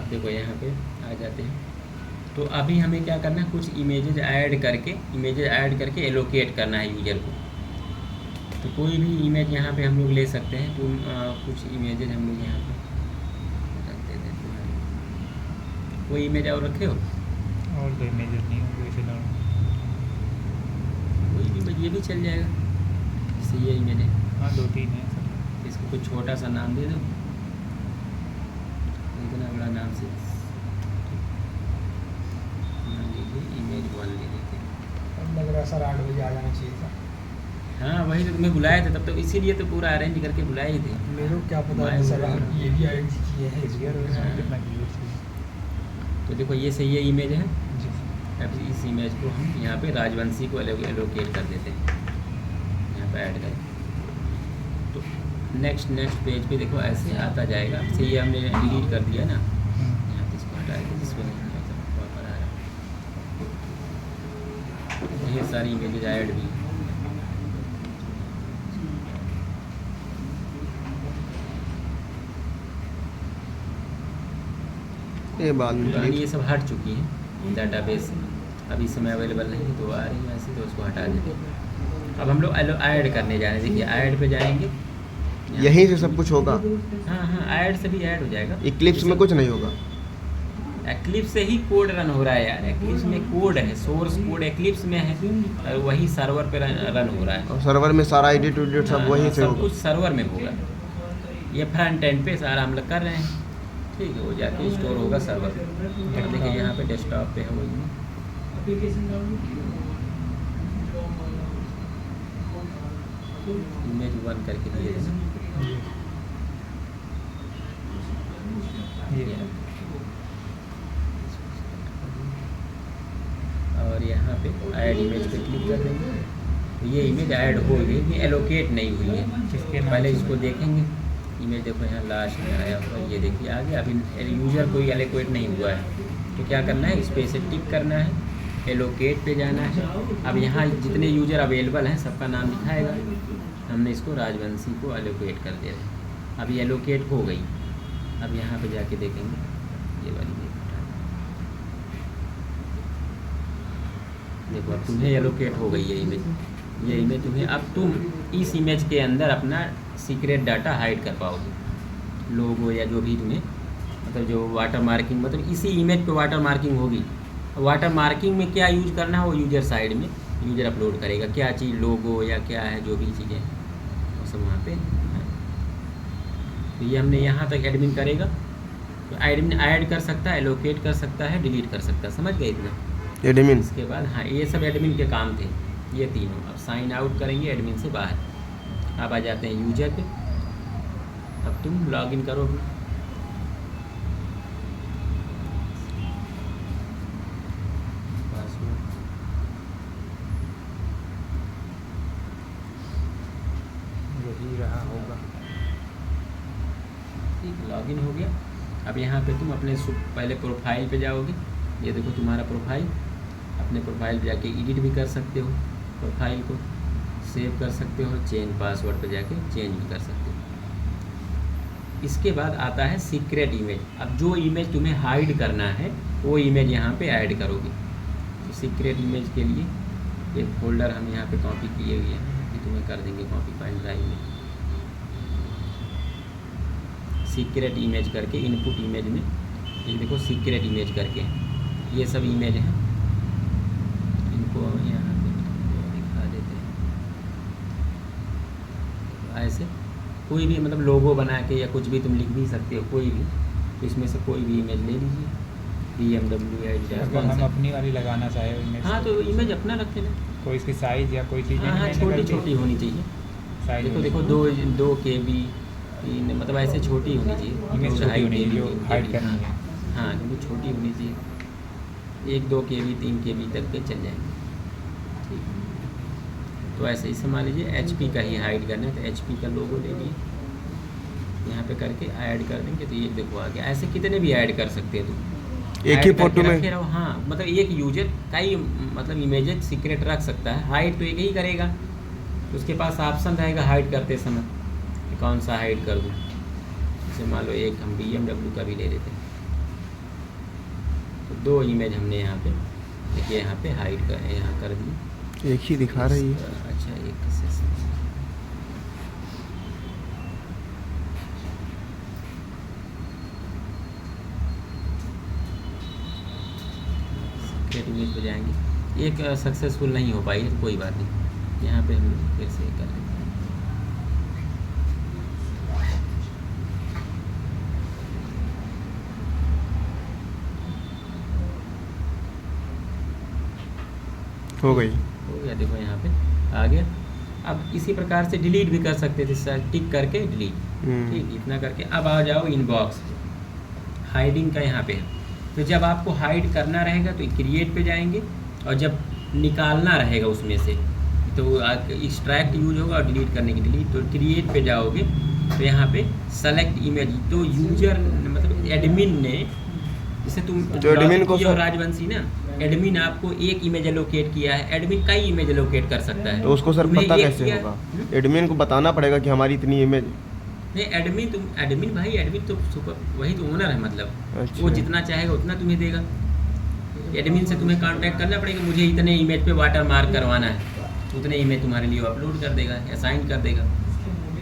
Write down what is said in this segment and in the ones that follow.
अब देखो यहाँ पे आ जाते हैं। तो अभी हमें क्या करना है, कुछ इमेजेस ऐड करके एलोकेट करना है यूज़र को। तो कोई भी इमेज यहाँ पे हम लोग ले सकते हैं। तो कुछ इमेजेस हम लोग यहाँ पे रख देते हैं। कोई इमेज और रखे हो? और कोई इमेजेस नहीं होंगे फिलहाल। कोई भी इमेज, ये भी चल जाएगा। जैसे ये इमेज है, हाँ 2-3 है सब। इसको कुछ छोटा सा नाम दे दो, इतना बड़ा नाम से मान लीजिए इमेज 1 ले लेते हैं। अब लग रहा है सर 8 बजे आ जाना चाहिए था। हाँ वही तो तुम्हें बुलाए थे, तब तो इसीलिए तो पूरा अरेंज करके बुलाए ही थे। मेरे को क्या पता मैं सर आप ये भी अरेंज किए हैं। क्लियर हो गया कितना क्लियर चाहिए। तो देखो ये सही है इमेज है। जी अब इस इमेज को हम यहाँ पे राजवंशी को एलोकेट कर देते हैं, यहाँ पे ऐड करें। तो नेक्स्ट पेज पे देखो ऐसे आता जाएगा। से ये हमने डिलीट कर दिया ना, यहाँ पे इसको हटा के जिसमें नहीं वापस आ रहा। ढेर सारी इमेजेज ऐड भी। ये बाद में पुरानी delete। ये सब हट चुकी हैं डाटाबेस, अभी इस समय अवेलेबल नहीं है तो आ रही है ऐसे, तो उसको हटा देते हैं। अब हम लोग ऐड करने जा रहे हैं। देखिए ऐड पे जाएंगे, यहीं से सब कुछ होगा। हाँ ऐड से भी ऐड हो जाएगा। इक्लिप्स में कुछ नहीं होगा। एक्लिप्स से ही कोड रन हो रहा है यार। एक्लिप्स में कोड है, सोर्स कोड एक्लिप्स में है और वही सर्वर पे रन हो रहा है। और सर्वर में सारा एडिट उडिट सब वहीं से सब होगा। कुछ सर्वर में होगा। ये फ्रंट एंड पे सारा हम लोग कर रहे हैं, ठीक है। वो जाके स्टोर होगा सर्वर पे। अब देखिए यहाँ पे डेस्कटॉप पे है वही इमेज 1 करके दिए थे। ये और यहाँ पे ऐड इमेज पे क्लिक कर देंगे। तो ये इमेज ऐड हो गई, ये एलोकेट नहीं हुई है। किसके नाम पहले से? इसको देखेंगे। इमेज देखो यहाँ लास्ट में आया हुआ, ये देखिए आ गया। अभी यूज़र कोई एलोकेट नहीं हुआ है, तो क्या करना है, इस पे से टिक करना है, एलोकेट पे जाना है। अब यहाँ जितने यूज़र अवेलेबल हैं सबका नाम दिखाएगा। हमने इसको राजवंशी को एलोकेट कर दे रहे हैं। अभी एलोकेट हो गई। अब यहाँ पे जाके देखेंगे, ये वाली देखो अब तुम्हें एलोकेट हो गई है इमेज। ये इमेज तुम्हें, अब तुम इस इमेज के अंदर अपना सीक्रेट डाटा हाइड कर पाओगे। लोगो या जो भी तुम्हें मतलब जो वाटर मार्किंग, मतलब इसी इमेज पे वाटर मार्किंग होगी। वाटर मार्किंग में क्या यूज करना है वो यूजर साइड में यूजर अपलोड करेगा। क्या चीज़ लोगो या क्या है, जो भी चीज़ें वो सब वहाँ पे है। तो ये हमने यहाँ तक एडमिन करेगा। तो एडमिन ऐड कर सकता है, एलोकेट कर सकता है, डिलीट कर सकता है। समझ गए इतना? एडमिन। इसके बाद हाँ ये सब एडमिन के काम थे ये तीनों। अब साइन आउट करेंगे एडमिन से बाहर। अब आ जाते हैं यूजर पे। अब तुम लॉगिन करो भी। पासवर्ड यही रहा होगा। ठीक, लॉगिन हो गया। अब यहाँ पे तुम अपने पहले प्रोफाइल पे जाओगे। ये देखो तुम्हारा प्रोफाइल। अपने प्रोफाइल पे जाके एडिट भी कर सकते हो, प्रोफाइल को सेव कर सकते हो, चेंज पासवर्ड पे जाके चेंज भी कर सकते हो। इसके बाद आता है सीक्रेट इमेज। अब जो इमेज तुम्हें हाइड करना है वो इमेज यहाँ पे ऐड करोगे। तो सीक्रेट इमेज के लिए एक फोल्डर हम यहाँ पे कॉपी किए हुए हैं, कि तुम्हें कर देंगे कॉपी फाइल ड्राइव में। सीक्रेट इमेज करके इनपुट इमेज में ये देखो सीक्रेट इमेज करके ये सब इमेज हैं। इनको यहाँ पे दिखा देते हैं। ऐसे कोई भी मतलब लोगो बना के या कुछ भी तुम लिख भी सकते हो, कोई भी। तो इसमें से कोई भी इमेज ले लीजिए। BMW अगर हम अपनी वाली लगाना चाहे इमेज, हाँ तो इमेज अपना रख लेना। कोई इसकी साइज या कोई चीज़ हाँ छोटी छोटी होनी चाहिए। देखो देखो 2 KB 3 मतलब ऐसे छोटी होनी चाहिए। इमेज छोटी होनी चाहिए जो हाइड करनी है। हाँ क्योंकि छोटी होनी चाहिए। 1-2 KB 3 KB तक के चल जाएंगे। ठीक, तो ऐसे ही मान लीजिए HP का ही हाइड करना है तो HP का लोगो ले लिए, यहाँ पे करके ऐड कर देंगे। तो ये देखो आ गया। ऐसे कितने भी ऐड कर सकते हैं तुम एक ही फोटो में। रखे रहो। हाँ मतलब एक यूजर कई मतलब इमेजेस सीक्रेट रख सकता है। हाइड तो एक ही करेगा, तो उसके पास ऑप्शन रहेगा हाइड करते समय कि कौन सा हाइड कर दूँ। जैसे मान लो एक हम BMW का भी ले लेते हैं। तो 2 इमेज हमने यहाँ पे देखिए यहाँ पे हाइड कर यहाँ कर दी। एक ही दिखा रही है। अच्छा एक से सीक्रेट इमेज पे जाएंगे। एक सक्सेसफुल नहीं हो पाई है तो कोई बात नहीं, यहाँ पे हम फिर से कर लेते हैं। हो गई। हो गया, देखो यहाँ पे आ गया। अब इसी प्रकार से डिलीट भी कर सकते थे सर, टिक करके डिलीट, ठीक इतना करके। अब आ जाओ इनबॉक्स, हाइडिंग का यहाँ पे है। तो जब आपको हाइड करना रहेगा तो क्रिएट पे जाएंगे, और जब निकालना रहेगा उसमें से तो एक्सट्रैक्ट यूज होगा और डिलीट करने की डिलीट। तो क्रिएट पे जाओगे तो यहाँ पे सेलेक्ट इमेज, तो यूजर मतलब एडमिन ने, जैसे तुम जो एडमिन को और राजवंशी ना, एडमिन आपको एक इमेज एलोकेट किया है, एडमिन कई इमेज एलोकेट कर सकता है। तो उसको सर तुमने पता एक कैसे किया, होगा? एडमिन को बताना पड़ेगा कि हमारी इतनी इमेज। नहीं एडमिन, तुम एडमिन भाई, एडमिन तो सुपर, वही तो ओनर है, मतलब अच्छा। वो जितना चाहेगा उतना तुम्हें देगा। एडमिन से तुम्हें कांटेक्ट करना पड़ेगा, मुझे इतने इमेज पे वाटर मार्क करवाना है, उतने इमेज तुम्हारे लिए अपलोड कर देगा, असाइन कर देगा,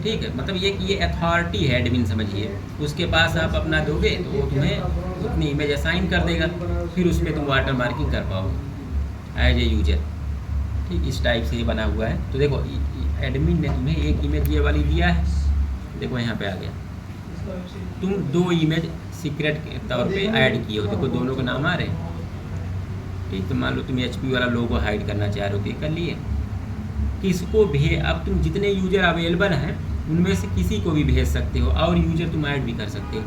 ठीक है। मतलब ये अथॉरिटी है एडमिन, समझिए। उसके पास आप अपना दोगे तो वो तुम्हें उतनी इमेज असाइन कर देगा, फिर उसमें तुम वाटर मार्किंग कर पाओगे एज ए यूजर, ठीक। इस टाइप से ये बना हुआ है। तो देखो एडमिन ने तुम्हें एक इमेज ये वाली दिया है, देखो यहाँ पे आ गया। तुम 2 इमेज सीक्रेट के तौर पे ऐड किए हो, देखो दोनों का नाम आ रहे हैं, ठीक। तो मान लो तुम HP वाला लोगो हाइड करना चाह रहे हो, तो कर लिए। किसको भेज, अब तुम जितने यूजर अवेलेबल हैं उनमें से किसी को भी भेज सकते हो, और यूजर तुम ऐड भी कर सकते हो।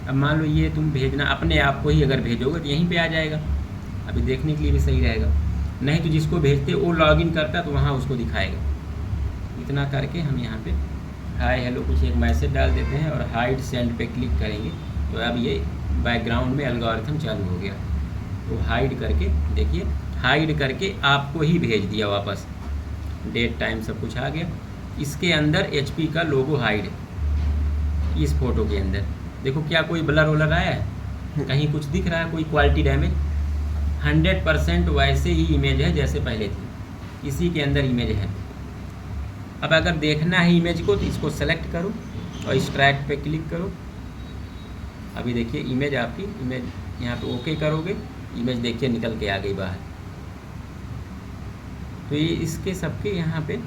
अब मान लो ये तुम भेजना अपने आप को ही अगर भेजोगे तो यहीं पे आ जाएगा, अभी देखने के लिए भी सही रहेगा। नहीं तो जिसको भेजते वो लॉगिन करता तो वहाँ उसको दिखाएगा। इतना करके हम यहाँ पे हाय हेलो कुछ एक मैसेज डाल देते हैं और हाइड सेंड पे क्लिक करेंगे, तो अब ये बैकग्राउंड में एल्गोरिथम चालू हो गया। तो हाइड करके देखिए, हाइड करके आपको ही भेज दिया वापस, डेट टाइम सब कुछ आ गया। इसके अंदर HP का लोगो हाइड है, इस फोटो के अंदर देखो क्या कोई ब्लर वलर आया है, कहीं कुछ दिख रहा है, कोई क्वालिटी डैमेज? 100% वैसे ही इमेज है जैसे पहले थी, इसी के अंदर इमेज है। अब अगर देखना है इमेज को तो इसको सेलेक्ट करो और एक्सट्रैक्ट पे क्लिक करो। अभी देखिए इमेज आपकी, इमेज यहाँ पे ओके करोगे, इमेज देखिए निकल के आ गई बाहर। तो ये इसके सबके यहाँ पे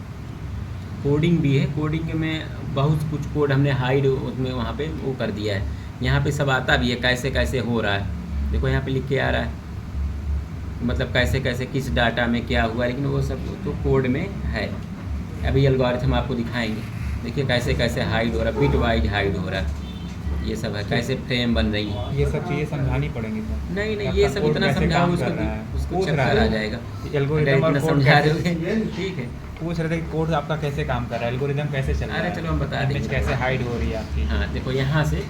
कोडिंग भी है, कोडिंग में बहुत कुछ कोड हमने हाइड उसमें वहाँ पे वो कर दिया है। यहाँ पे सब आता भी है कैसे कैसे हो रहा है, देखो यहाँ पे लिख के आ रहा है, मतलब कैसे कैसे किस डाटा में क्या हुआ, लेकिन वो सब तो कोड में है। अभी एल्गोरिथम आपको दिखाएंगे, देखिए कैसे कैसे हाइड हो रहा है, बिट वाइज हाइड हो रहा है, ये सब है, कैसे फ्रेम बन रही है। ये सब चीज़ें समझानी पड़ेंगी सर। नहीं ये सब इतना समझाओ उसको चक्कर आ जाएगा, एल्गोरिथम और इतना कोड समझा कैसे, रहे हो, ठीक है। पूछ रहे थे कि कोड आपका कैसे काम कर रहा है, एल्गोरिथम कैसे चल रहा है। अरे चलो हम बता इमेज देंगे कैसे हाइड हो रही है आपकी। हाँ देखो यहाँ से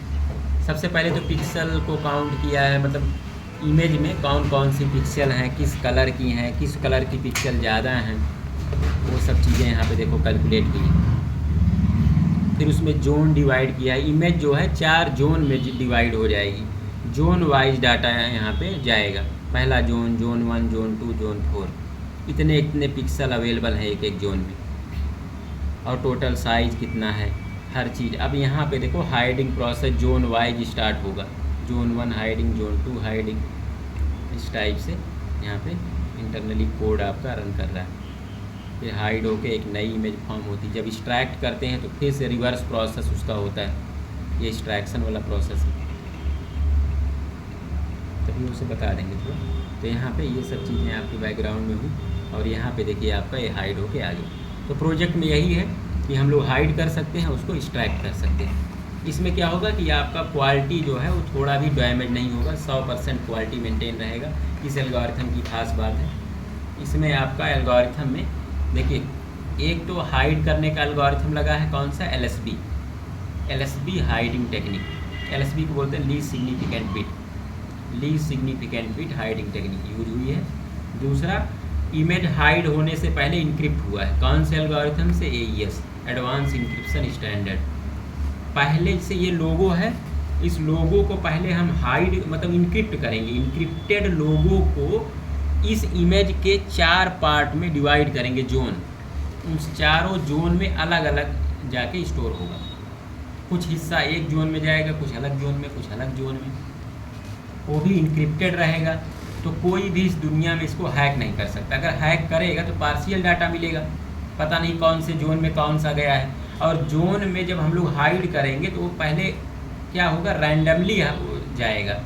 सबसे पहले तो पिक्सल को काउंट किया है, मतलब इमेज में कौन कौन सी पिक्सल हैं, किस कलर की हैं, किस कलर की पिक्सल ज़्यादा हैं, वो सब चीज़ें यहाँ पे देखो कैलकुलेट की है। फिर उसमें जोन डिवाइड किया है, इमेज जो है 4 जोन में डिवाइड हो जाएगी, जोन वाइज डाटा यहाँ पे जाएगा। पहला जोन, जोन 1, जोन 2, जोन 4, इतने इतने पिक्सल अवेलेबल हैं एक एक जोन में, और टोटल साइज़ कितना है, हर चीज़। अब यहाँ पे देखो hiding process zone wise start होगा, जोन 1 हाइडिंग, जोन 2 हाइडिंग, इस टाइप से यहाँ पे इंटरनली कोड आपका रन कर रहा है। फिर हाइड होके एक नई इमेज फॉर्म होती है, जब एक्सट्रैक्ट करते हैं तो फिर से रिवर्स प्रोसेस उसका होता है, ये एक्सट्रैक्शन वाला प्रोसेस है, तभी उसे बता देंगे थोड़ा। तो यहाँ पे ये सब चीज़ें आपकी बैकग्राउंड में हुई, और यहाँ पे देखिए आपका ये हाइड होके आ गया। तो प्रोजेक्ट में यही है कि हम लोग हाइड कर सकते हैं, उसको एक्सट्रैक्ट कर सकते हैं। इसमें क्या होगा कि आपका क्वालिटी जो है वो थोड़ा भी डैमेज नहीं होगा, 100% क्वालिटी मेंटेन रहेगा। इस एल्गोरिथम की खास बात है। इसमें आपका एल्गोरिथम में देखिए, एक तो हाइड करने का एल्गोरिथम लगा है, कौन सा? LSB hiding technique. LSB को बोलते हैं least significant bit, least significant bit hiding technique use हुई है। दूसरा, इमेज हाइड होने से पहले इनक्रिप्ट हुआ है, कौन से एल्गोरिथम से? AES, advance encryption standard. पहले से ये लोगो है, इस लोगो को पहले हम हाइड मतलब इनक्रिप्ट करेंगे। इनक्रिप्टेड लोगो को इस इमेज के 4 पार्ट में डिवाइड करेंगे, जोन। उस चारों जोन में अलग अलग जाके स्टोर होगा। कुछ हिस्सा एक जोन में जाएगा, कुछ अलग जोन में, कुछ अलग जोन में, वो भी इनक्रिप्टेड रहेगा। तो कोई भी इस दुनिया में इसको हैक नहीं कर सकता। अगर हैक करेगा तो पार्शियल डाटा मिलेगा, पता नहीं कौन से जोन में कौन सा गया है। और जोन में जब हम लोग हाइड करेंगे तो वो पहले क्या होगा, रैंडमली जाएगा,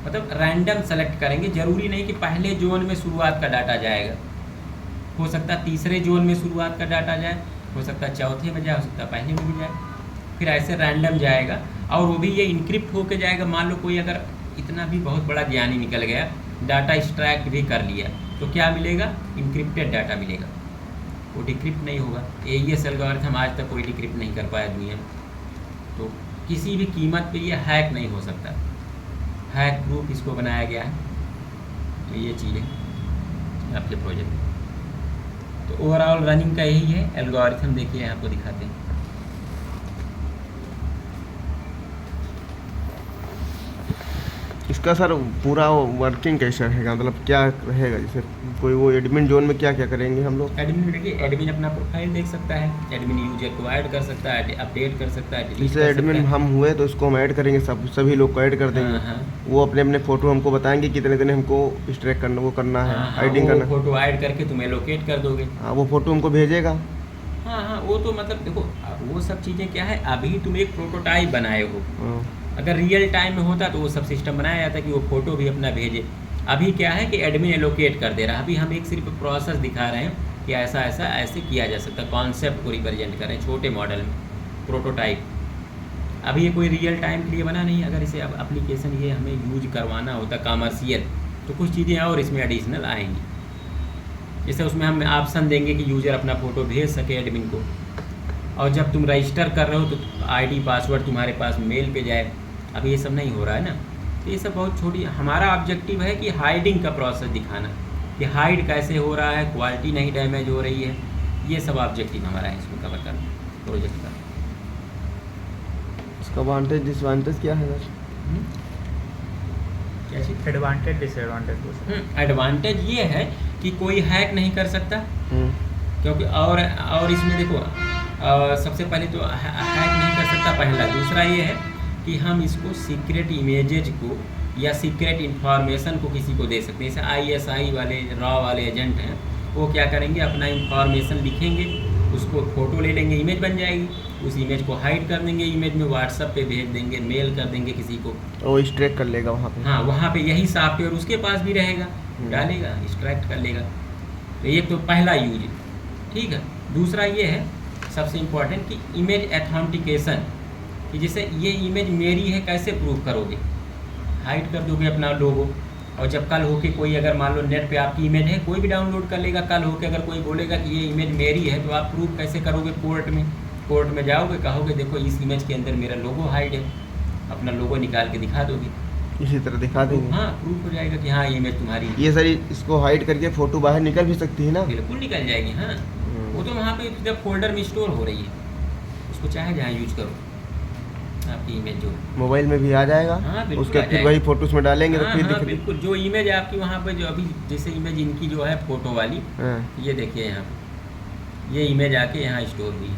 मतलब रैंडम सेलेक्ट करेंगे। ज़रूरी नहीं कि पहले जोन में शुरुआत का डाटा जाएगा, हो सकता है तीसरे जोन में शुरुआत का डाटा जाए, हो सकता है चौथे में जाए, हो सकता है पहले में भी जाए, फिर ऐसे रैंडम जाएगा। और वो भी ये इनक्रिप्ट होके जाएगा। मान लो कोई अगर इतना भी बहुत बड़ा ज्ञानी निकल गया, डाटा एक्सट्रैक्ट भी कर लिया, तो क्या मिलेगा, इनक्रिप्टेड डाटा मिलेगा, वो डिक्रिप्ट नहीं होगा। AES एल्गोरिथम आज तक कोई डिक्रिप्ट नहीं कर पाया दुनिया में। तो किसी भी कीमत पे ये हैक नहीं हो सकता। हैक प्रूफ इसको बनाया गया है। तो ये चीज़ें आपके प्रोजेक्ट में, तो ओवरऑल रनिंग का यही है। एल्गोरिथम देखिए आपको दिखाते हैं। इसका सर पूरा वर्किंग कैसे रहेगा, मतलब क्या रहेगा, जैसे कोई वो एडमिन जोन में क्या क्या करेंगे हम लोग? एडमिन देखिए, एडमिन अपना प्रोफाइल देख सकता है, एडमिन यूजर को ऐड कर सकता है, अपडेट कर सकता है, डिलीट जैसे कर एडमिन सकता है। हम हुए तो उसको हम ऐड करेंगे, सभी लोग को ऐड कर देंगे। हाँ, वो अपने अपने फ़ोटो हमको बताएंगे कितने दिन हमको स्ट्रैक करना, वो करना है, हाँ, एडिंग वो करना। फोटो ऐड करके तुम्हें लोकेट कर दोगे। हाँ, वो फ़ोटो हमको भेजेगा। हाँ, वो तो मतलब देखो वो सब चीज़ें क्या है, अभी तुम एक प्रोटोटाइप बनाए हो। हाँ, अगर रियल टाइम में होता तो वो सब सिस्टम बनाया जाता कि वो फ़ोटो भी अपना भेजे। अभी क्या है कि एडमिन एलोकेट कर दे रहा है। अभी हम एक सिर्फ प्रोसेस दिखा रहे हैं कि ऐसा ऐसा ऐसे किया जा सकता है, कॉन्सेप्ट को रिप्रेजेंट कर रहे हैं छोटे मॉडल में, प्रोटोटाइप। अभी ये कोई रियल टाइम के लिए बना नहीं। अगर इसे अब एप्लीकेशन ये हमें यूज करवाना होता कॉमर्शियल, तो कुछ चीज़ें और इसमें एडिशनल आएंगी। जैसे उसमें हम ऑप्शन देंगे कि यूज़र अपना फ़ोटो भेज सके एडमिन को, और जब तुम रजिस्टर कर रहे हो तो ID पासवर्ड तुम्हारे पास मेल पे जाए। अभी ये सब नहीं हो रहा है ना, तो ये सब बहुत छोटी। हमारा ऑब्जेक्टिव है कि हाइडिंग का प्रोसेस दिखाना, कि हाइड कैसे हो रहा है, क्वालिटी नहीं डैमेज हो रही है। ये सब ऑब्जेक्टिव हमारा है इसमें कवर करना प्रोजेक्ट का। इसका एडवांटेज डिसएडवांटेज क्या है सर? क्या चीज़? Advantage disadvantage. एडवांटेज ये है कि कोई हैक नहीं कर सकता, क्योंकि और इसमें देखो सबसे पहले तो हैक नहीं कर सकता पहला। दूसरा ये है कि हम इसको सीक्रेट इमेजेज को या सीक्रेट इंफॉर्मेशन को किसी को दे सकते हैं। जैसे ISI वाले रॉ वाले एजेंट हैं, वो क्या करेंगे, अपना इंफॉर्मेशन लिखेंगे, उसको फ़ोटो ले लेंगे, इमेज बन जाएगी, उस इमेज को हाइड कर देंगे, इमेज में व्हाट्सएप पे भेज देंगे, मेल कर देंगे किसी को, वो एक्सट्रैक्ट कर लेगा वहाँ पे। हाँ वहाँ पे यही सॉफ्टवेयर उसके पास भी रहेगा, डालेगा, एक्सट्रैक्ट कर लेगा। तो ये तो पहला यूज, ठीक है। दूसरा ये है सबसे इम्पोर्टेंट कि इमेज एथेंटिकेशन, कि जैसे ये इमेज मेरी है कैसे प्रूव करोगे, हाइड कर दोगे अपना लोगो, और जब कल होके कोई अगर मान लो नेट पे आपकी इमेज है, कोई भी डाउनलोड कर लेगा, कल होके अगर कोई बोलेगा कि ये इमेज मेरी है, तो आप प्रूव कैसे करोगे? कोर्ट में जाओगे, कहोगे देखो इस इमेज के अंदर मेरा लोगो हाइड है, अपना लोगो निकाल के दिखा दोगे, इसी तरह दिखा देंगे। हाँ प्रूफ हो जाएगा कि हाँ ये इमेज तुम्हारी है। ये सारी इसको हाइड करके फ़ोटो बाहर निकल भी सकती है ना? बिल्कुल निकल जाएगी, हाँ। वो तो वहाँ पे जब फोल्डर में स्टोर हो रही है, उसको चाहे जहाँ यूज करो, आपकी इमेज जो मोबाइल में भी आ जाएगा। हाँ, बिल्कुल उसके आ फिर जाएगा। वही फोटोज में डालेंगे तो हाँ, फिर हाँ, दिख बिल्कुल। जो इमेज आपकी वहाँ पे जो अभी जैसे इमेज इनकी जो है फोटो वाली, हाँ। ये देखिए यहाँ पे ये इमेज आके यहाँ स्टोर हुई है।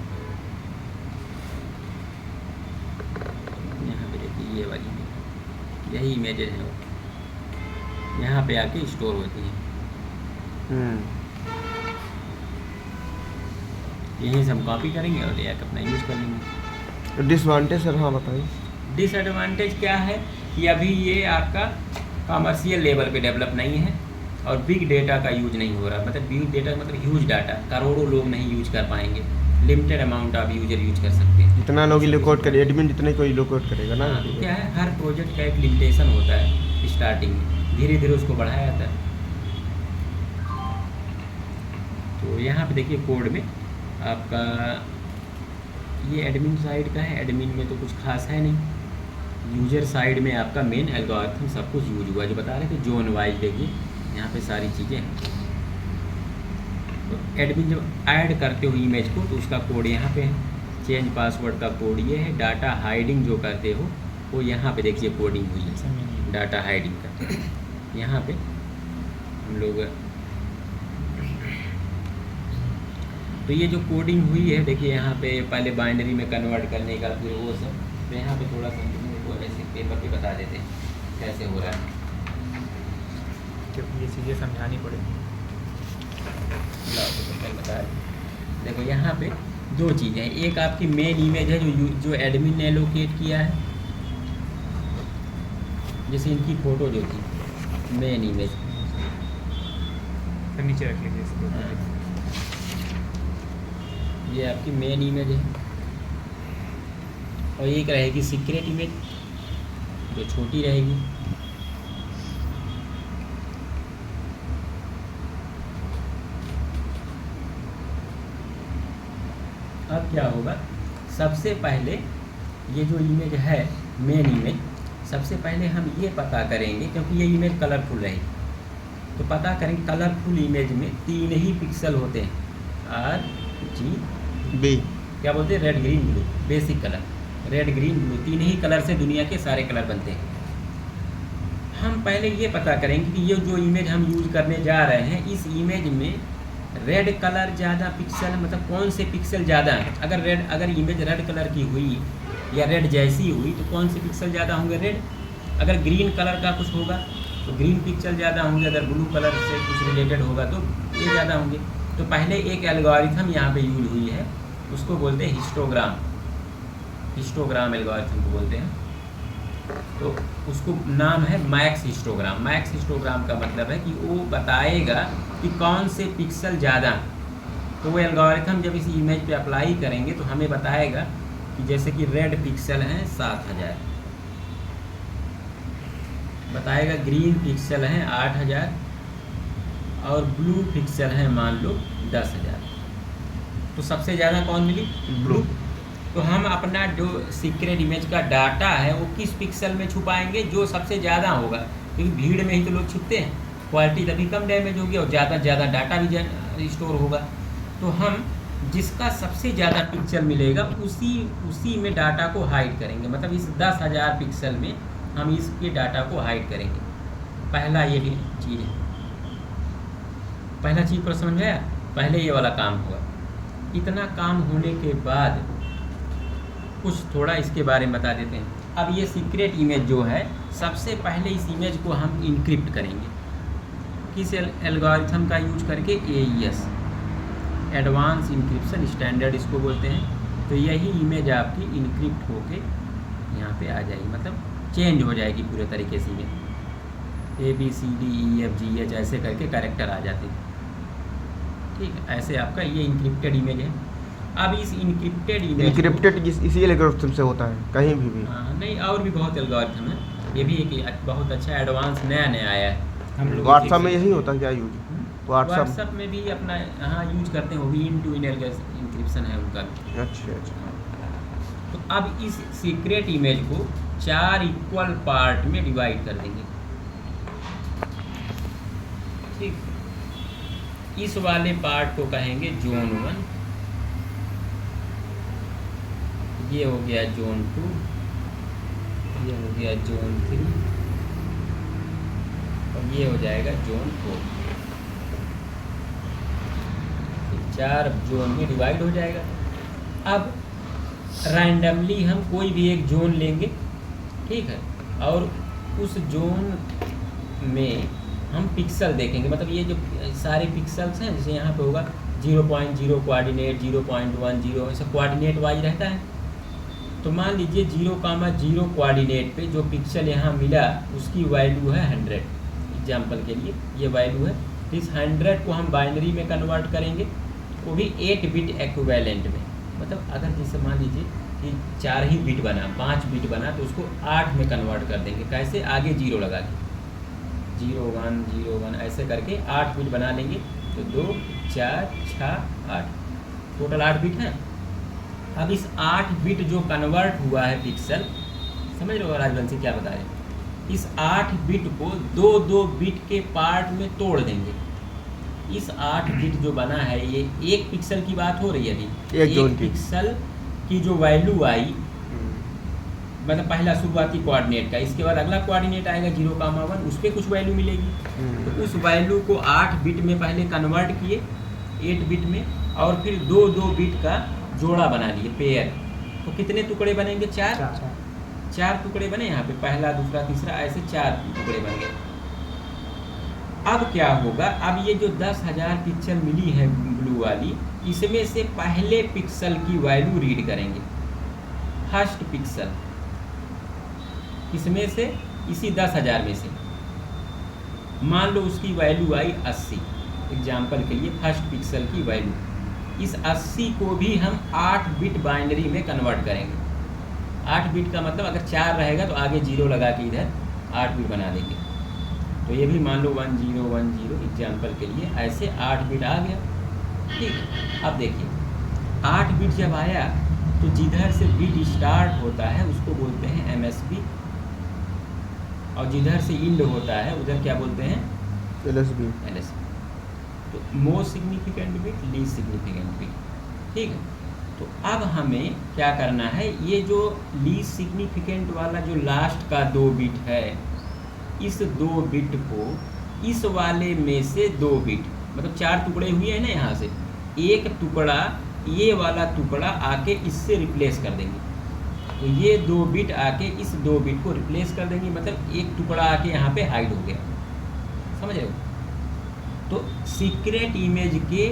यहाँ पे देखिए ये वाली इमेज, यही इमेजेज है वो, यहाँ पे आके स्टोर होती है। यहीं से हम कॉपी करेंगे और ले आकर अपना यूज़ कर लेंगे। डिसएडवांटेज सर, हाँ बताइए। डिसएडवांटेज क्या है कि अभी ये आपका कमर्शियल लेवल पे डेवलप नहीं है और बिग डेटा का यूज नहीं हो रहा। मतलब बिग डेटा मतलब ह्यूज डाटा, करोड़ों लोग नहीं यूज कर पाएंगे, limited amount of user use कर सकते हैं। जितना लोग लोकआउट करे, एडमिन जितने कोई लोकआउट करेगा ना। हाँ, तो क्या है, हर प्रोजेक्ट का एक लिमिटेशन होता है स्टार्टिंग में, धीरे धीरे उसको बढ़ाया जाता है। तो यहाँ पे देखिए कोड में आपका ये एडमिन साइड का है, एडमिन में तो कुछ खास है नहीं। यूजर साइड में आपका मेन एल्गोरिथम सब कुछ यूज हुआ, जो बता रहे थे जोन वाइज। देखिए यहाँ पे सारी चीज़ें हैं। तो एडमिन जब ऐड करते हो इमेज को तो उसका कोड यहाँ पे है, चेंज पासवर्ड का कोड ये है। डाटा हाइडिंग जो करते हो वो यहाँ पे देखिए कोडिंग हुई है डाटा हाइडिंग का। यहाँ पे हम लोग तो ये जो कोडिंग हुई है देखिए यहाँ पे पहले बाइनरी में कन्वर्ट करने का फिर वो सब, तो यहाँ पे थोड़ा सा वो ऐसे पेपर पे बता देते हैं कैसे हो रहा है, क्योंकि ये चीज़ें समझानी पड़ेगी। बताया। देखो यहाँ पे दो चीज़ें हैं, एक आपकी मेन इमेज है जो एडमिन ने एलोकेट किया है, जैसे इनकी फ़ोटो जो थी मेन इमेज, फिर नीचे रख लीजिए इसको। ये आपकी मेन इमेज है, और एक रहेगी सीक्रेट इमेज जो छोटी रहेगी। अब क्या होगा, सबसे पहले ये जो इमेज है मेन इमेज, सबसे पहले हम ये पता करेंगे, क्योंकि ये इमेज कलरफुल रहेगी, तो पता करेंगे कलरफुल इमेज में 3 ही पिक्सल होते हैं, RGB, क्या बोलते हैं, red green blue, basic colour red green blue, 3 ही कलर से दुनिया के सारे कलर बनते हैं। हम पहले ये पता करेंगे कि ये जो इमेज हम यूज़ करने जा रहे हैं, इस इमेज में रेड कलर ज़्यादा पिक्सल, मतलब कौन से पिक्सल ज़्यादा हैं। अगर इमेज रेड कलर की हुई या रेड जैसी हुई तो कौन से पिक्सल ज़्यादा होंगे, रेड। अगर ग्रीन कलर का कुछ होगा तो ग्रीन पिक्सल ज़्यादा होंगे, अगर ब्लू कलर से कुछ रिलेटेड होगा तो ये ज़्यादा होंगे। तो पहले एक एल्गोरिथम यहाँ पे यूज हुई है, उसको बोलते हैं हिस्टोग्राम, हिस्टोग्राम एल्गोरिथम को बोलते हैं। तो उसको नाम है मैक्स हिस्टोग्राम। मैक्स हिस्टोग्राम का मतलब है कि वो बताएगा कि कौन से पिक्सल ज़्यादा। तो वो एल्गोरिथम जब इस इमेज पे अप्लाई करेंगे तो हमें बताएगा कि जैसे कि रेड पिक्सल हैं 7000, बताएगा ग्रीन पिक्सल हैं 8000 और ब्लू पिक्सल हैं मान लो 10000। तो सबसे ज़्यादा कौन मिली, ब्लू। तो हम अपना जो सीक्रेट इमेज का डाटा है वो किस पिक्सल में छुपाएंगे, जो सबसे ज़्यादा होगा, क्योंकि भीड़ में ही तो लोग छुपते हैं, क्वालिटी तभी कम डैमेज होगी और ज़्यादा से ज़्यादा डाटा भी स्टोर होगा। तो हम जिसका सबसे ज़्यादा पिक्सल मिलेगा उसी में डाटा को हाइड करेंगे, मतलब इस 10000 पिक्सल में हम इसके डाटा को हाइड करेंगे। पहला ये चीज़ है, पहला चीज़ पर समझ में आया, पहले ये वाला काम हुआ। इतना काम होने के बाद कुछ थोड़ा इसके बारे में बता देते हैं। अब ये सीक्रेट इमेज जो है, सबसे पहले इस इमेज को हम इनक्रिप्ट करेंगे, किस एल्गोरिथम का यूज करके, AES, एडवांस इंक्रिप्शन स्टैंडर्ड इसको बोलते हैं। तो यही इमेज आपकी इनक्रिप्ट होके यहाँ पे आ जाएगी, मतलब चेंज हो जाएगी पूरे तरीके से इमेज, ABCDEFGH ऐसे करके कैरेक्टर आ जाते हैं। ठीक है, ऐसे आपका ये इनक्रिप्टेड इमेज है। अब इस इनक्रिप्टेड इमेज, इनक्रिप्टेड इसी एल्गोरिथम से होता है कहीं भी? नहीं, और भी बहुत एल्गोरिथम है, ये भी एक बहुत अच्छा एडवांस नया आया है। हम लोग व्हाट्सएप में यही होता है क्या यूज? व्हाट्सएप में भी अपना हाँ यूज करते हैं, वो भी इन-टू-इन इंक्रिप्शन है उनका। अच्छा। तो अब इस सीक्रेट इमेज को 4 इक्वल पार्ट में डिवाइड कर देंगे। ठीक, इस वाले पार्ट को कहेंगे जोन 1, ये हो गया जोन 2, ये हो गया जोन 3 और ये हो जाएगा जोन 4। 4 जोन में डिवाइड हो जाएगा। अब रैंडमली हम कोई भी एक जोन लेंगे, ठीक है, और उस जोन में हम पिक्सल देखेंगे, मतलब ये जो सारे पिक्सल्स हैं, जैसे यहाँ पे होगा 0.0 कोऑर्डिनेट, 0.10 ऐसा कोऑर्डिनेट वाइज रहता है। तो मान लीजिए 0,0 कोऑर्डिनेट पे जो पिक्सल यहाँ मिला उसकी वैल्यू है 100, एग्जाम्पल के लिए ये वैल्यू है। तो इस 100 को हम बाइनरी में कन्वर्ट करेंगे, वो भी 8 बिट एक्विवेलेंट में। मतलब अगर जैसे मान लीजिए कि 4 ही बिट बना, 5 बिट बना, तो उसको 8 में कन्वर्ट कर देंगे। कैसे, आगे 0 लगा के 0 1 0 1 ऐसे करके 8 बिट बना लेंगे। तो 2 4 6 8 टोटल 8 बिट है। अब इस 8 बिट जो कन्वर्ट हुआ है पिक्सल, समझ रहे हो राजवंशी क्या बता रहे हैं, इस 8 बिट को 2-2 बिट के पार्ट में तोड़ देंगे। इस 8 बिट जो बना है, ये 1 पिक्सल की बात हो रही है अभी, 1 पिक्सल की जो वैल्यू आई मतलब पहला शुरुआती कोऑर्डिनेट का, इसके बाद अगला कोऑर्डिनेट आएगा 0,1, उस पर कुछ वैल्यू मिलेगी। तो उस वैल्यू को 8 बिट में पहले कन्वर्ट किए 8 बिट में, और फिर 2 बिट का जोड़ा बना लिए, पेयर। तो कितने टुकड़े बनेंगे? 4 टुकड़े बने यहाँ पे, पहला दूसरा तीसरा, ऐसे 4 टुकड़े बन गए। अब क्या होगा, अब ये जो 10,000 पिक्सल मिली है ब्लू वाली, इसमें से पहले पिक्सल की वैल्यू रीड करेंगे, फर्स्ट पिक्सल। इसमें से इसी 10,000 में से मान लो उसकी वैल्यू आई 80, एग्जाम्पल के लिए फर्स्ट पिक्सल की वैल्यू। इस 80 को भी हम 8 बिट बाइनरी में कन्वर्ट करेंगे। 8 बिट का मतलब अगर 4 रहेगा तो आगे 0 लगा के इधर 8 बिट बना देंगे। तो ये भी मान लो 1010 एग्जाम्पल के लिए, ऐसे 8 बिट आ गया। ठीक है, अब देखिए 8 बिट जब आया तो जिधर से बिट स्टार्ट होता है उसको बोलते हैं MSB, और जिधर से इंड होता है उधर क्या बोलते हैं? LSB। तो most significant bit, least significant bit. ठीक है, तो अब हमें क्या करना है, ये जो लीस्ट सिग्निफिकेंट वाला जो लास्ट का 2 बिट है, इस 2 बिट को इस वाले में से 2 बिट, मतलब 4 टुकड़े हुए हैं ना, यहाँ से एक टुकड़ा, ये वाला टुकड़ा आके इससे रिप्लेस कर देंगे। तो ये 2 बिट आके इस 2 बिट को रिप्लेस कर देंगे, मतलब एक टुकड़ा आके यहाँ पे हाइड हो गया। समझ रहे हो? तो सीक्रेट इमेज के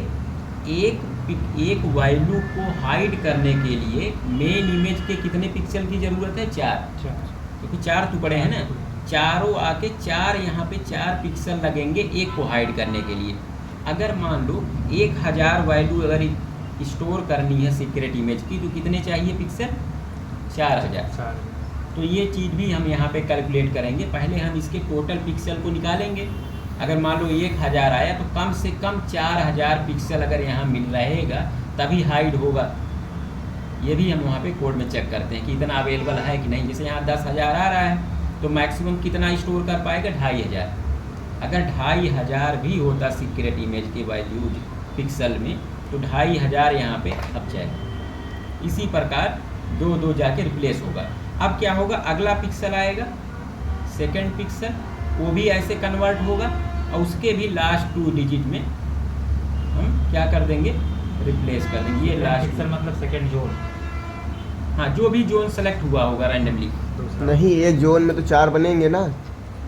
एक वैल्यू को हाइड करने के लिए मेन इमेज के कितने पिक्सल की ज़रूरत है? 4, क्योंकि 4 टुकड़े हैं ना, चारों आके 4 यहाँ पे 4 पिक्सल लगेंगे एक को हाइड करने के लिए। अगर मान लो 1000 वैल्यू अगर स्टोर करनी है सीक्रेट इमेज की, तो कितने चाहिए पिक्सल? 4000। तो ये चीज़ भी हम यहाँ पे कैलकुलेट करेंगे। पहले हम इसके टोटल पिक्सल को निकालेंगे। अगर मान लो 1000 आया तो कम से कम 4000 पिक्सल अगर यहाँ मिल रहेगा तभी हाइड होगा। ये भी हम वहाँ पे कोड में चेक करते हैं कि इतना अवेलेबल है कि नहीं। जैसे यहाँ 10,000 आ रहा है तो मैक्सिमम कितना स्टोर कर पाएगा? 2500। अगर 2500 भी होता सीक्रेट इमेज के वैल्यूज पिक्सल में तो 2500 यहाँ पे अब जाएगा। इसी प्रकार 2 जाके रिप्लेस होगा। अब क्या होगा, अगला पिक्सल आएगा, सेकंड पिक्सल, वो भी ऐसे कन्वर्ट होगा और उसके भी लास्ट 2 डिजिट में हम क्या कर देंगे? रिप्लेस कर देंगे। ये लास्ट पिक्सल मतलब सेकंड जोन। हाँ, जो भी जोन सेलेक्ट हुआ होगा रैंडमली। नहीं, एक जोन में तो 4 बनेंगे ना।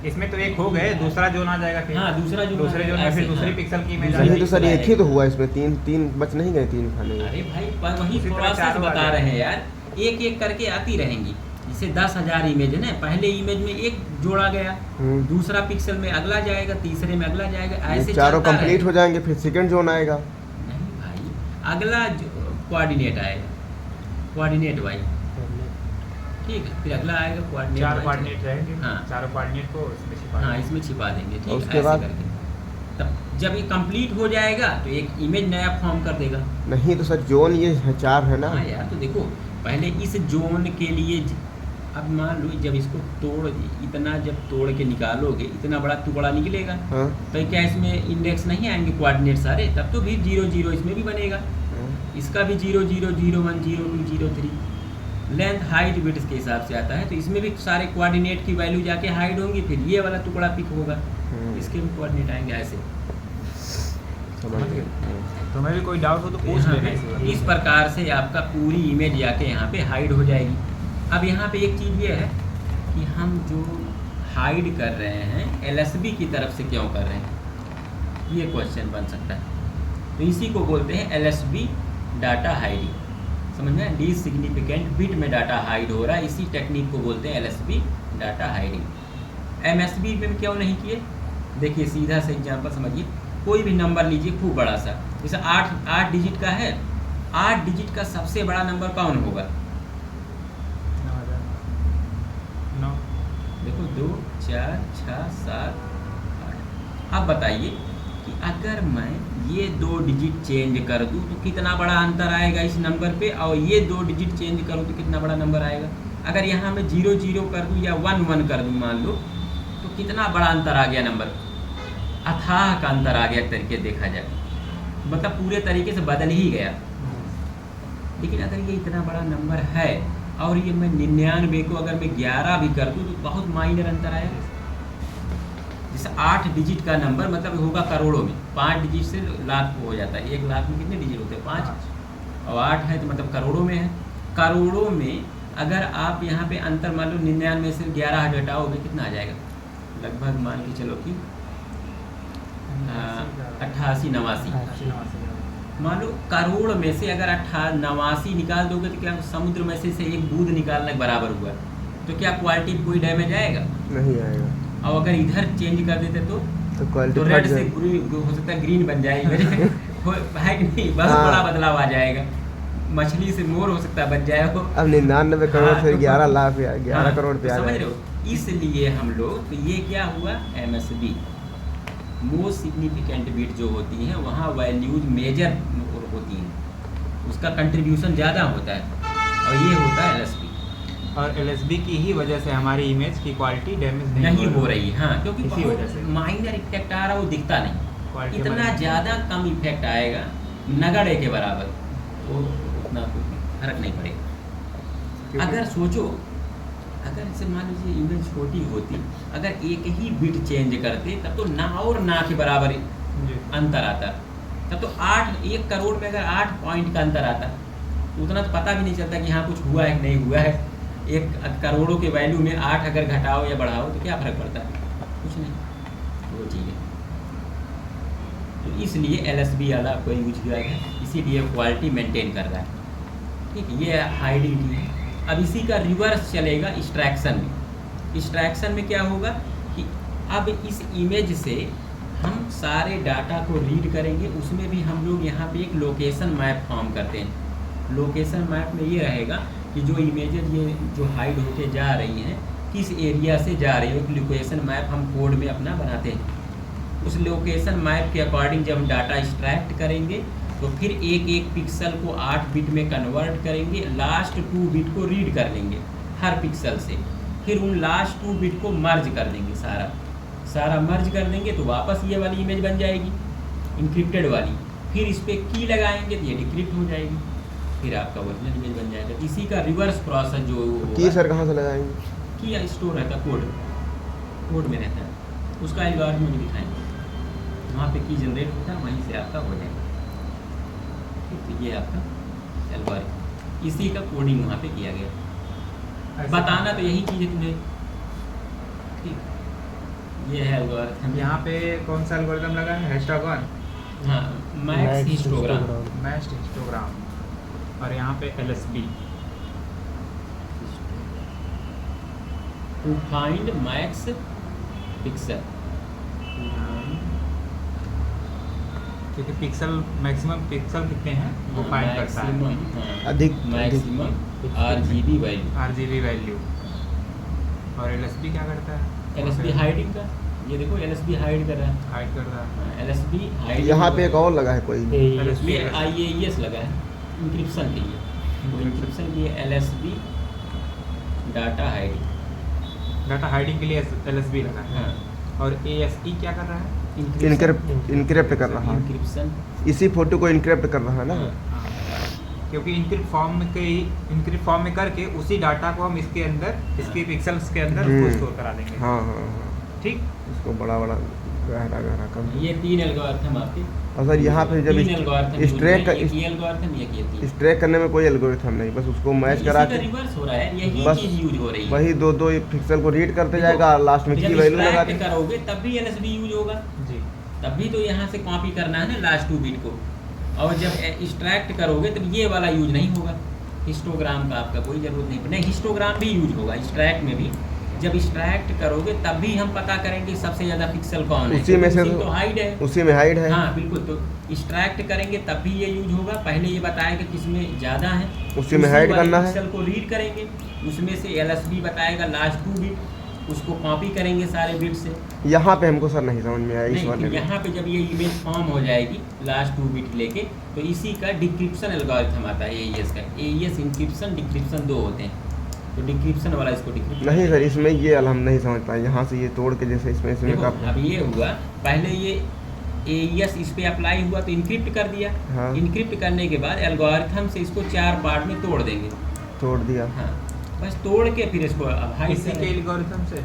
इसमें तो एक हो गए, दूसरा जोन आ जाएगा फिर। हाँ, दूसरा जोन दूसरे जोन में फिर दूसरी पिक्सल की इमेज नहीं तो सर एक ही तो हुआ इसमें, 3 बच नहीं गए 3 खाने में। अरे भाई वही उसी तरह प्रोसेस चारों बता आ रहे हैं यार, एक करके आती रहेंगी। जैसे 10,000 इमेज है ना, पहले इमेज में एक जोड़ा गया, दूसरा पिक्सल में अगला जाएगा, तीसरे में अगला जाएगा, ऐसे चारों चलता कंप्लीट रहेगा। हो जाएंगे फिर सेकंड जोन आएगा। नहीं भाई, अगला कोऑर्डिनेट आएगा, कोऑर्डिनेट वाई। ठीक है, फिर अगला आएगा कोऑर्डिनेट। 4 कोऑर्डिनेट रहेंगे। हाँ। चारों कोऑर्डिनेट को इसमें छिपा हाँ, देंगे। इसमें छिपा देंगे। ठीक और है, उसके ऐसे बाद? करके तब जब ये कंप्लीट हो जाएगा तो एक इमेज नया फॉर्म कर देगा। नहीं तो सर जोन ये 4 है ना। हाँ यार, तो देखो पहले इस जोन के लिए अब मान लो जब इसको इतना जब तोड़ के निकालोगे, इतना बड़ा टुकड़ा निकलेगा। हाँ। तो क्या इसमें इंडेक्स नहीं आएंगे कोऑर्डिनेट सारे? तब तो भी 0 इसमें भी बनेगा, इसका भी 0 0 0 1 0 2 0 3 लेंथ हाइट बिट्स के हिसाब से आता है। तो इसमें भी सारे कोऑर्डिनेट की वैल्यू जाके हाइड होंगी, फिर ये वाला टुकड़ा पिक होगा, इसके भी कोऑर्डिनेट आएंगे ऐसे। समझ गए। तुम्हें भी कोई डाउट हो तो पूछ यहाँ लेना पे इसी इस बारे में। प्रकार से आपका पूरी इमेज जाके यहाँ पे हाइड हो जाएगी। अब यहाँ पे एक चीज़ ये है कि हम जो हाइड कर रहे हैं LSB की तरफ से क्यों कर रहे हैं, ये क्वेश्चन बन सकता है। तो इसी को बोलते हैं LSB डाटा हाइडिंग। समझ में? लीस्ट सिग्निफिकेंट बिट में डाटा हाइड हो रहा है, इसी टेक्निक को बोलते हैं LSB डाटा हाइडिंग। MSB में क्यों नहीं किए? देखिए सीधा से एग्जाम्पल समझिए। कोई भी नंबर लीजिए खूब बड़ा सा, जैसे 8 डिजिट का है, 8 डिजिट का सबसे बड़ा नंबर कौन होगा? 9। देखो 2 4 6 7 8। अब बताइए कि अगर मैं ये 2 डिजिट चेंज कर दूं तो कितना बड़ा अंतर आएगा इस नंबर पे, और ये 2 डिजिट चेंज करूं तो कितना बड़ा नंबर आएगा। अगर यहाँ मैं 0 0 कर दूं या 1 1 कर दूं मान लो, तो कितना बड़ा अंतर आ गया नंबर, अथाह का अंतर आ गया तरीके देखा जाए, मतलब पूरे तरीके से बदल ही गया। लेकिन अगर ये इतना बड़ा नंबर है और ये मैं 99 को अगर मैं 11 भी कर दूँ तो बहुत माइनर अंतर आएगा। जैसे 8 डिजिट का नंबर मतलब होगा करोड़ों में, 5 डिजिट से लाख हो जाता है। 1 लाख में कितने डिजिट होते हैं? 5, और 8 है तो मतलब करोड़ों में है। करोड़ों में अगर आप यहाँ पे अंतर मान लो 99 से 11 घटाओगे कितना आ जाएगा? लगभग मान के चलो कि 88-89। मान लो करोड़ में से अगर 89 निकाल दोगे तो क्या समुद्र में से एक बूंद निकालने के बराबर हुआ, तो क्या क्वालिटी कोई डैमेज आएगा? नहीं आएगा। और अगर इधर चेंज कर देते तो क्वालिटी रेड से हो सकता है ग्रीन बन जाएगी है कि नहीं? बहुत हाँ। बड़ा बदलाव आ जाएगा। मछली से मोर हो सकता है बन जाए वो। अब 99 करोड़ हाँ, से तो 11 लाख या 11 हाँ, करोड़ पे तो आ समझ जाएगा। रहे हो? इसलिए हम लोग तो ये क्या हुआ, MSB मोस्ट सिग्निफिकेंट बिट जो होती हैं वहाँ वैल्यूज मेजर होती हैं, उसका कंट्रीब्यूशन ज़्यादा होता है, और ये होता है LSB। और LSB की ही वजह से हमारी इमेज की क्वालिटी डैमेज नहीं हो रही है। हाँ, क्योंकि इसी वजह से। बहुत माइनर इफेक्ट आ रहा है, वो दिखता नहीं। Quality इतना हमारी- ज़्यादा कम इफेक्ट आएगा नगड़े के बराबर, वो उतना कोई फर्क नहीं पड़ेगा। क्योंकि- अगर सोचो, अगर जैसे मान लीजिए इमेज छोटी होती, अगर एक ही बिट चेंज करते तब तो ना और ना के बराबर जी। अंतर आता। तब तो 1 करोड़ में अगर 8 पॉइंट का अंतर आता तो उतना तो पता भी नहीं चलता कि हाँ कुछ हुआ है कि नहीं हुआ है। 1 करोड़ों के वैल्यू में 8 अगर घटाओ या बढ़ाओ तो क्या फ़र्क पड़ता है? कुछ नहीं, वो चीज़ है। तो इसलिए LSB वाला आपको यूज किया है, इसीलिए क्वालिटी मेंटेन कर रहा है। ठीक है, ये हाइडिंग की है। अब इसी का रिवर्स चलेगा एक्सट्रैक्शन में। एक्सट्रैक्शन में क्या होगा कि अब इस इमेज से हम सारे डाटा को रीड करेंगे, उसमें भी हम लोग यहाँ पे एक लोकेशन मैप फॉर्म करते हैं। लोकेशन मैप में ये रहेगा कि जो इमेजेज ये जो हाइड होके जा रही हैं किस एरिया से जा रही है, एक लोकेशन मैप हम कोड में अपना बनाते हैं। उस लोकेशन मैप के अकॉर्डिंग जब हम डाटा एक्सट्रैक्ट करेंगे तो फिर एक पिक्सल को 8 बिट में कन्वर्ट करेंगे, लास्ट 2 बिट को रीड कर लेंगे हर पिक्सल से, फिर उन लास्ट 2 बिट को मर्ज कर देंगे, सारा मर्ज कर देंगे तो वापस ये वाली इमेज बन जाएगी इंक्रिप्टेड वाली। फिर इस पर की लगाएंगे तो ये डिक्रिप्ट हो जाएगी, फिर आपका ओरिजिनल इमेज बन जाएगा। तो इसी का रिवर्स प्रोसेस जो होगा, की सर कहाँ से लगाएंगे? की स्टोर रहता है, कोड में रहता है, उसका एल्गोरिथम भी दिखाएंगे। वहाँ पे की जनरेट होता है, वहीं से आपका हो जाएगा। तो ये आपका एल्गोरिथम, इसी का कोडिंग वहाँ पे किया गया। बताना तो यही चीज़ है तुम्हें। ठीक, ये है एल्गोरिथम। यहाँ पे कौन सा एल्गोरिथम लगा है? हैशटैग हाँ, मैक्स हिस्टोग्राम। मैच्ड हिस्टोग्राम, और यहाँ पे LSB to find max pixel. क्योंकि पिक्सल मैक्सिमम पिक्सल कितने हैं वो फाइंड करता है, अधिक maximum RGB value. RGB value. और LSB क्या करता है? LSB हाइडिंग का, ये देखो LSB हाइड कर रहा है। हाइड कर रहा है। LSB hide. यहाँ पे एक और लगा है कोई। ये IAES लगा है इंक्रिप्शन के लिए, वो इंक्रिप्शन के लिए LSB data hiding. Data hiding के लिए LSB लगा है। हाँ, और ASE क्या कर रहा है? इनक्रिप्ट कर रहा है, इंक्रिप्शन। इसी फोटो को इनक्रिप्ट कर रहा है ना। हाँ, क्योंकि इनक्रिप्ट फॉर्म में करके उसी डाटा को हम इसके अंदर, इसके पिक्सल्स के अंदर उसको स्टोर करा देंगे। हाँ हाँ हाँ, ठीक। इसको बड़ा गहरा कम। ये 3 एल्गोरिथम आपके। और सर यहाँ पे जब 3 एल्गोरिथम स्ट्रैक ये एल्गोरिथम ये किया 3। स्ट्रैक करने में कोई एल्गोरिथम नहीं, बस उसको मैच करा के रिवर्स हो रहा है, यही बस चीज यूज हो रही है। वही 2 पिक्सल को रीड करते जाएगा, लास्ट में की वैल्यू लगा जब करोगे तब भी LSB यूज होगा, जी। तब भी तो यहाँ से कॉपी करना है ना लास्ट 2 बिट को। और जब एक्सट्रैक्ट करोगे तब ये वाला यूज नहीं होगा, हिस्टोग्राम का आपका कोई जरूरत नहीं। हिस्टोग्राम भी यूज होगा एक्सट्रैक्ट में भी। जब एक्सट्रैक्ट करोगे तब भी हम पता करेंगे सबसे ज़्यादा पिक्सल कौन है, उसी में से तो हाइड है, उसी में हाइड है। हाँ बिल्कुल। तो एक्सट्रैक्ट करेंगे तब भी ये यूज होगा। पहले ये बताएगा किसमें ज़्यादा है, उसी में हाइड करना है। पिक्सल को रीड करेंगे, उसमें से LSB बताएगा लास्ट 2 बिट, उसको कॉपी करेंगे सारे बिट से। यहाँ पे हमको सर नहीं समझ में आया इस नहीं, वाले तो में। यहाँ पे जब ये इमेज फॉर्म हो जाएगी लास्ट 2 बिट लेके, तो इसी का डिक्रिप्शन एल्गोरिथम आता है AES का। AES इंक्रिप्शन डिक्रिप्शन 2 होते हैं, तो डिक्रिप्शन वाला इसको डिक्रिप्शन। नहीं सर, इसमें ये हम नहीं समझ पाए। यहाँ से ये तोड़ के जैसे इसमें देखो, का अब ये हुआ, पहले ये AES इस पे अप्लाई हुआ तो इनक्रिप्ट कर दिया। हाँ। इनक्रिप्ट करने के बाद एल्गोरिथम से इसको 4 पार्ट में तोड़ देंगे। तोड़ दिया। हाँ, बस तोड़ के फिर इसको अब हाइड इसी के एल्गोरिथम से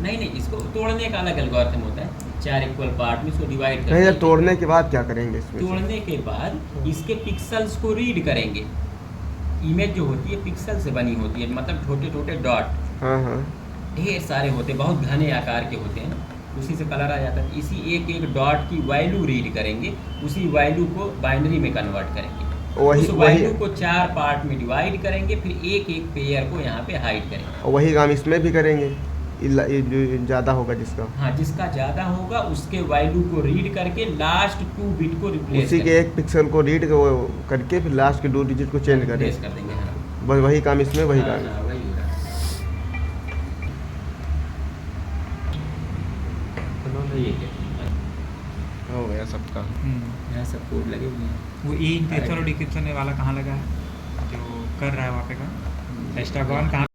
नहीं, इसको तोड़ने का अलग एल्गोरिथम होता है। 4 इक्वल पार्ट में इसको डिवाइड नहीं, करके जब तोड़ने के बाद क्या करेंगे इसमें से? तोड़ने के बाद इसके पिक्सल्स को रीड करेंगे। इमेज जो होती है पिक्सल से बनी होती है, मतलब छोटे छोटे डॉट हाँ हाँ ढेर सारे होते हैं, बहुत घने आकार के होते हैं, उसी से कलर आ जाता है। इसी एक एक डॉट की वैल्यू रीड करेंगे, उसी वैल्यू को बाइनरी में कन्वर्ट करेंगे। वही उस वैल्यू को 4 पार्ट में डिवाइड करेंगे, फिर एक एक पेयर को यहाँ पे हाइड करेंगे। वही काम इसमें भी करेंगे, ये जो ज़्यादा होगा जिसका, हाँ, जिसका ज़्यादा होगा उसके वैल्यू को रीड करके लास्ट 2 बिट को रिप्लेस उसी के एक पिक्सल को रीड करके फिर लास्ट के 2 डिजिट को चेंज करें। रिप्लेस कर देंगे। हाँ, बस वही काम इसमें, वही हाँ, काम हाँ, वही हो रहा है। उन्होंने ये किया। हो गया सबका। यहाँ सब कोड लगे हुए हैं। वो ई इंक्रिप्शन और डिक्रिप्शन वाला कहाँ लगा है जो कर रहा है वहाँ पे का एस्ट्रागॉन कहाँ